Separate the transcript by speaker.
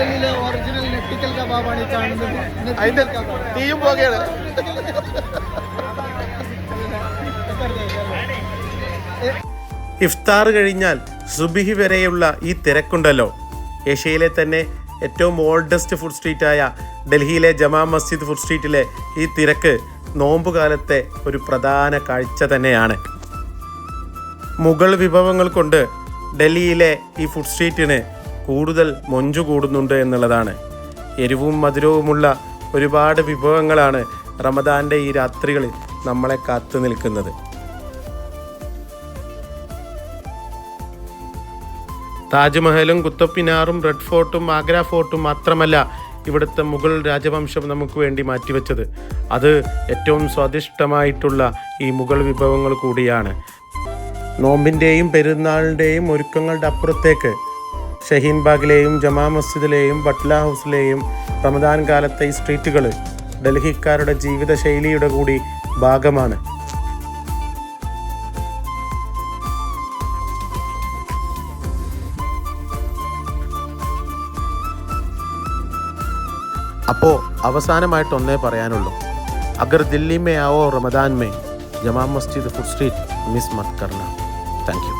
Speaker 1: ഡൽഹിയിലെ ഒറിജിനൽ നെട്ടിക്കൽ കബാബാണ് ഈ കാണുന്നത്.
Speaker 2: അതിന്റെ തീയും പോകുകയാണ്. ഇഫ്താർ കഴിഞ്ഞാൽ സുബിഹി വരെയുള്ള ഈ തിരക്കുണ്ടല്ലോ, ഏഷ്യയിലെ തന്നെ ഏറ്റവും ഓൾഡസ്റ്റ് ഫുഡ് സ്ട്രീറ്റായ ഡൽഹിയിലെ ജമാ മസ്ജിദ് ഫുഡ് സ്ട്രീറ്റിലെ ഈ തിരക്ക് നോമ്പുകാലത്തെ ഒരു പ്രധാന കാഴ്ച തന്നെയാണ്. മുഗൾ വിഭവങ്ങൾ കൊണ്ട് ഡൽഹിയിലെ ഈ ഫുഡ് സ്ട്രീറ്റിന് കൂടുതൽ മൊഞ്ചു കൂടുന്നുണ്ട് എന്നുള്ളതാണ്. എരിവും മധുരവുമുള്ള ഒരുപാട് വിഭവങ്ങളാണ് റമദാൻ്റെ ഈ രാത്രികളിൽ നമ്മളെ കാത്തു നിൽക്കുന്നത്. താജ്മഹലും കുത്തബ്മിനാറും റെഡ് ഫോർട്ടും ആഗ്ര ഫോർട്ടും മാത്രമല്ല ഇവിടുത്തെ മുഗൾ രാജവംശം നമുക്ക് വേണ്ടി മാറ്റിവെച്ചത്. അത് ഏറ്റവും സ്വാദിഷ്ടമായിട്ടുള്ള ഈ മുഗൾ വിഭവങ്ങൾ കൂടിയാണ്. നോമ്പിൻ്റെയും പെരുന്നാളിൻ്റെയും ഒരുക്കങ്ങളുടെ അപ്പുറത്തേക്ക് ഷഹീൻ ബാഗിലെയും ജമാ മസ്ജിദിലെയും ബട്ട്ല ഹൗസിലെയും റമദാൻ കാലത്തെ ഈ സ്ട്രീറ്റുകൾ ഡൽഹിക്കാരുടെ ജീവിതശൈലിയുടെ കൂടി ഭാഗമാണ്. അപ്പോൾ അവസാനമായിട്ടൊന്നേ പറയാനുള്ളൂ, അഗർ ദില്ലി മേ ആവോ Ramadan may Jama Masjid food street miss മത് കർണ. Thank you.